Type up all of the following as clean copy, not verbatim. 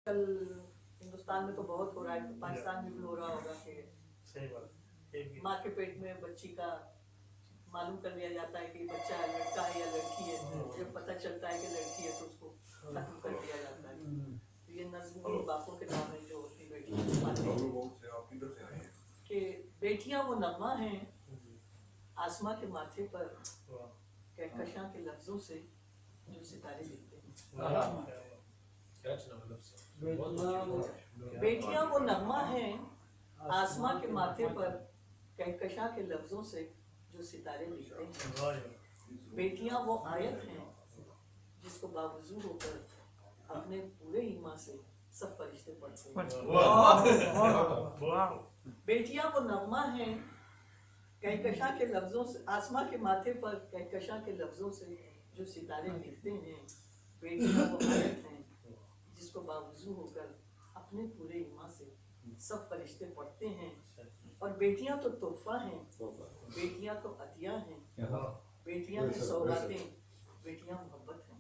کل ہندوستان میں تو بہت ہو رہا ہے، پاکستان میں بھی ہو رہا ہوگا کہ صحیح بات، ماں کے پیٹ میں بچی کا معلوم کر لیا جاتا ہے کہ بچہ لڑکا ہے یا لڑکی ہے. جب پتہ چلتا ہے کہ لڑکی ہے تو اس کو ختم کر دیا جاتا ہے. یہ نظم باپوں کے نام ہے جو اپنی بیٹیوں کہ بیٹیاں وہ نغمہ ہیں آسماں کے ماتھے پر کہکشاں کے لفظوں سے جو ستارے لکھتے ہیں. بیٹیاں وہ نغمہ ہیں آسماں کے ماتھے پر کہکشاں کے لفظوں سے جو ستارے لکھتے ہیں. بیٹیاں وہ آیت ہیں جس کو باوضو ہو کر اپنے پورے ایمان سے سب فرشتے پڑھتے ہیں. بیٹیاں وہ نغمہ ہیں کہکشاں کے لفظوں سے آسماں کے ماتھے پر کہکشاں کے لفظوں سے جو ستارے لکھتے ہیں. بیٹیاں وہ آیت ہیں جس کو باوضو ہو کر اپنے پورے ایمان سے سب فرشتے پڑھتے ہیں. اور بیٹیاں تو تحفہ ہیں، بیٹیاں تو عطیہ ہیں، بیٹیاں ہیں سوغاتیں، بیٹیاں محبت ہیں.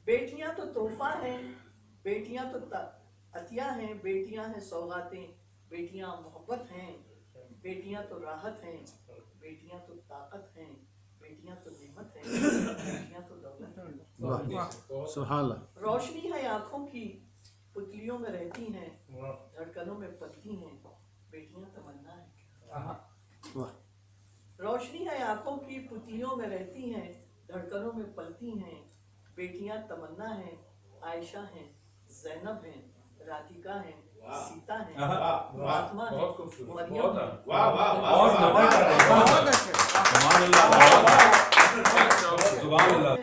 بیٹیاں تو تحفہ ہیں، بیٹیاں تو عطیہ ہیں، بیٹیاں ہیں سوغاتیں، بیٹیاں محبت ہیں. بیٹیاں تو راحت ہیں، بیٹیاں تو طاقت ہیں، بیٹیاں تو نعمت ہیں، بیٹیاں تو دولت ہیں. سبحان اللہ. روشنی ہے آنکھوں کی پتلیوں میں رہتی ہیں، دھڑکنوں میں پلتی ہیں، بیٹیاں تمنا ہیں. روشنی ہے آنکھوں کی پتلیوں میں رہتی ہیں، دھڑکنوں میں پلتی ہیں، بیٹیاں تمنا ہیں، عائشہ ہیں، زینب ہیں، رادھکا ہیں، سیتا ہیں، فاطمہ ہیں، مریم ہیں.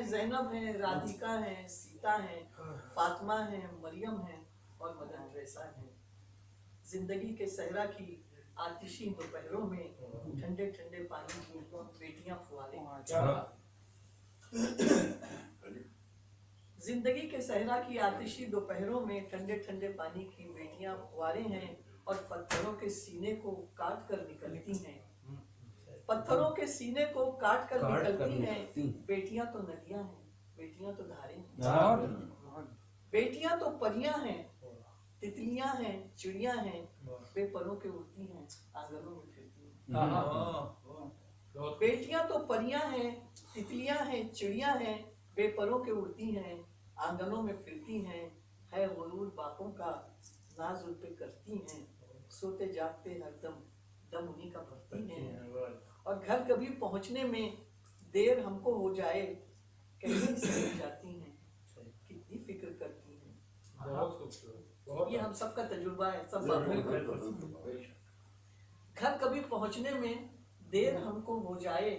زینب ہیں، رادھکا ہیں، سیتا ہیں، فاطمہ ہیں، مریم ہیں اور مدر ٹریسا ہیں. زندگی کے صحرا کی آتشی دوپہروں میں ٹھنڈے ٹھنڈے پانی کی بیٹیاں پھوارے ہیں. زندگی کے صحرا کی آتشی دوپہروں میں ٹھنڈے ٹھنڈے پانی کی بیٹیاں پھوارے ہیں اور پتھروں کے سینے کو کاٹ کر نکلتی ہیں. پتھروں کے سینے کو کاٹ کر نکلتی ہیں. بیٹیاں تو ندیاں ہیں، بیٹیاں تو دھاریں ہیں، بیٹیاں تو پریاں ہیں، تتلیاں ہیں، چڑیاں ہیں، بے پروں کے اڑتی ہیں، آنگنوں میں پھرتی ہیں. بیٹیاں تو پریاں ہیں، تتلیاں ہیں، چڑیاں ہیں، بے پروں کے اڑتی ہیں، آنگنوں میں پھرتی ہیں. ہے غرور باپوں کا ناز ان پہ کرتی ہیں، سوتے جاگتے ہر دم دم انہی کا بھرتی ہیں. اور گھر کبھی پہنچنے میں دیر ہم کو ہو جائے کیسی سمجھ جاتی ہیں، کتنی فکر کرتی ہیں. یہ ہم سب کا تجربہ ہے، سب باپوں کا. گھر کبھی پہنچنے میں دیر ہم کو ہو جائے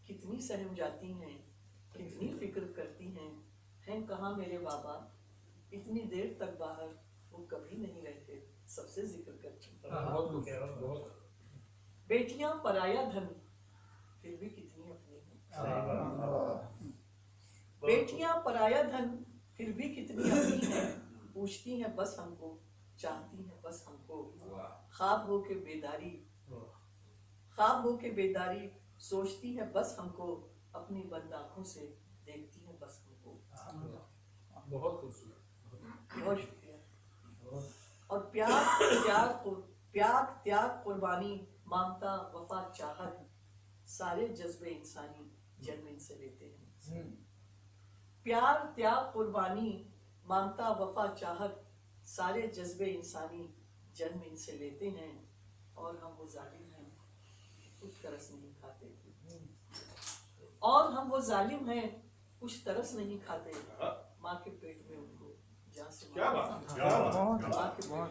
کتنی سہم جاتی ہیں، کتنی فکر کرتی ہیں. ہیں کہاں میرے بابا اتنی دیر تک باہر وہ کبھی نہیں رہتے، سب سے ذکر کرتی ہیں. بیٹیاں پرایا دھن پھر بھی کتنی اپنی ہیں. بیٹیاں پرایا دھن پھر بھی کتنی اپنی ہیں. پوچھتی ہیں بس ہم کو، چاہتی ہیں بس ہم کو، خواب ہو کے بیداری، خواب ہو کے بیداری، سوچتی ہے بس ہم کو، اپنی بند آنکھوں سے دیکھتی ہے بس ہم کو. بہت خوبصورت. بہت شکریہ. اور پیار تیاگ قربانی مانگتا وفا چاہت، سارے جذبے انسانی جنم ان سے لیتے ہیں. پیار تیاگ قربانی مانگتا وفا چاہت، سارے جذبے انسانی جنم ان سے لیتے ہیں. اور ہم وہ ظالم ہیں کچھ ترس نہیں کھاتے، اور ہم وہ ظالم ہیں کچھ ترس نہیں کھاتے. ماں کے پیٹ میں ان کو جان سے ماں کے پیٹ میں